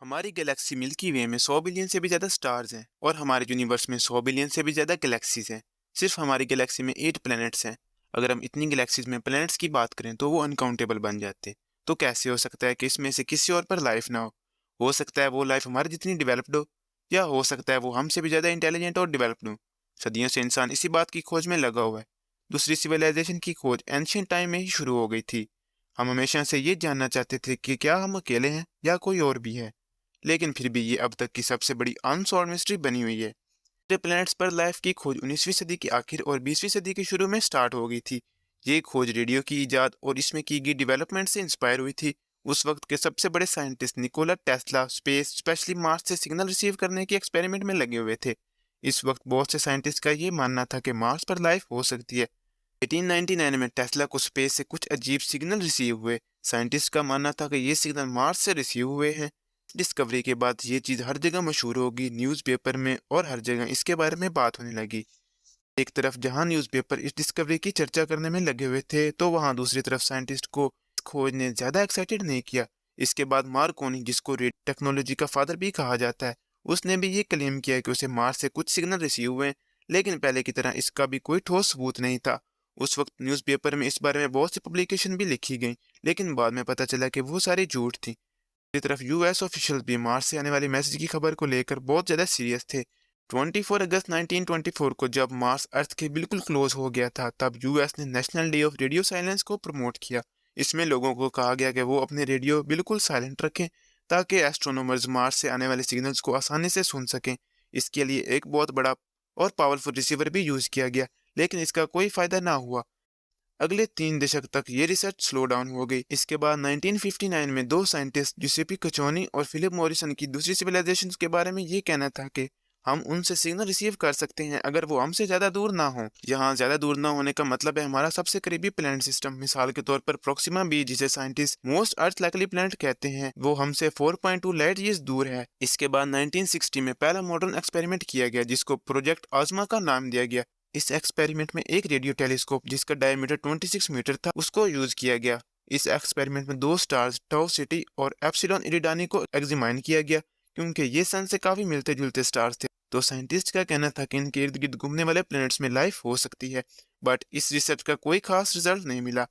हमारी Galaxy milky वे में 100 billion से भी ज़्यादा स्टार्स हैं और हमारे यूनिवर्स में 100 बिलियन से भी ज़्यादा गैलेक्सीज हैं। सिर्फ हमारी गैलेक्सी में 8 प्लैनेट्स हैं। अगर हम इतनी गैलेक्सीज में प्लैनेट्स की बात करें तो वो अनकाउंटेबल बन जाते। तो कैसे हो सकता है कि इसमें से किसी और पर लाइफ ना हो सकता है वो लाइफ हमारी जितनी डेवलप्ड हो, या हो सकता है वो हमसे भी ज़्यादा इंटेलिजेंट और डेवलप्ड हो। सदियों से इंसान इसी बात की खोज में लगा हुआ है। दूसरी सिविलाइजेशन की खोज एंशियंट टाइम में ही शुरू हो गई थी। हम हमेशा से ये जानना चाहते थे कि क्या हम अकेले हैं या कोई और भी है, लेकिन फिर भी ये अब तक की सबसे बड़ी अनसॉल्व्ड मिस्ट्री बनी हुई है। दूसरे प्लैनेट्स पर लाइफ की खोज 19वीं सदी के आखिर और 20वीं सदी के शुरू में स्टार्ट हो गई थी। ये खोज रेडियो की इजाद और इसमें की गई डेवलपमेंट से इंस्पायर हुई थी। उस वक्त के सबसे बड़े scientist Nikola Tesla space specially Mars से सिग्नल रिसीव करने के एक्सपेरिमेंट में लगे हुए थे। इस वक्त बहुत से साइंटिस्ट का ये मानना था कि मार्स पर लाइफ हो सकती है। 1899 में टेस्ला को स्पेस से कुछ अजीब सिग्नल रिसीव हुए। साइंटिस्ट का मानना था कि ये सिग्नल मार्स से रिसीव हुए हैं। डिस्कवरी के बाद ये चीज़ हर जगह मशहूर होगी, न्यूज़पेपर में और हर जगह इसके बारे में बात होने लगी। एक तरफ जहां न्यूज़पेपर इस डिस्कवरी की चर्चा करने में लगे हुए थे, तो वहां दूसरी तरफ साइंटिस्ट को इस खोज ने ज़्यादा एक्साइटेड नहीं किया। इसके बाद मार्कोनी, जिसको रेडियो टेक्नोलॉजी का फादर भी कहा जाता है, उसने भी ये क्लेम किया कि उसे मार्स से कुछ सिग्नल रिसीव हुए हैं, लेकिन पहले की तरह इसका भी कोई ठोस सबूत नहीं था। उस वक्त न्यूज़पेपर में इस बारे में बहुत सी पब्लिकेशन भी लिखी गई, लेकिन बाद में पता चला कि वो सारी झूठ थी। दूसरी तरफ यूएस ऑफिशियल भी मार्स से आने वाली मैसेज की खबर को लेकर बहुत ज़्यादा सीरियस थे। 24 अगस्त 1924 को जब मार्स अर्थ के बिल्कुल क्लोज हो गया था, तब यूएस ने national day of radio silence को प्रमोट किया। इसमें लोगों को कहा गया कि वो अपने रेडियो बिल्कुल साइलेंट रखें ताकि एस्ट्रोनॉमर्स मार्स से आने वाले सिग्नल्स को आसानी से सुन सकें। इसके लिए एक बहुत बड़ा और पावरफुल रिसीवर भी यूज़ किया गया, लेकिन इसका कोई फ़ायदा ना हुआ। अगले 3 दशक तक ये रिसर्च स्लो डाउन हो गई। इसके बाद 1959 में दो साइंटिस्ट जिसेपी कचोनी और फिलिप मॉरिसन की दूसरी सिविलाइजेशन के बारे में ये कहना था कि हम उनसे सिग्नल रिसीव कर सकते हैं अगर वो हमसे ज़्यादा दूर ना हो। यहाँ ज़्यादा दूर ना होने का मतलब है हमारा सबसे करीबी प्लैनेट सिस्टम। मिसाल के तौर पर प्रोक्सिमा बी, जिसे साइंटिस्ट मोस्ट अर्थ लाइकली प्लैनेट कहते हैं, वो हमसे 4.2 लाइट ईयर्स दूर है। इसके बाद 1960 में पहला मॉडर्न एक्सपेरिमेंट किया गया जिसको प्रोजेक्ट आज़मा का नाम दिया गया। इस एक्सपेरिमेंट में एक रेडियो टेलीस्कोप जिसका डायमीटर 26 मीटर था उसको यूज किया गया। इस एक्सपेरिमेंट में दो स्टार्स टाउ सिटी और एप्सिलॉन इरिडानी को एग्जामिन किया गया, क्योंकि ये सन से काफी मिलते जुलते स्टार्स थे। तो साइंटिस्ट का कहना था कि इनके इर्द गिर्द घूमने वाले प्लैनेट्स में लाइफ हो सकती है, बट इस रिसर्च का कोई खास रिजल्ट नहीं मिला।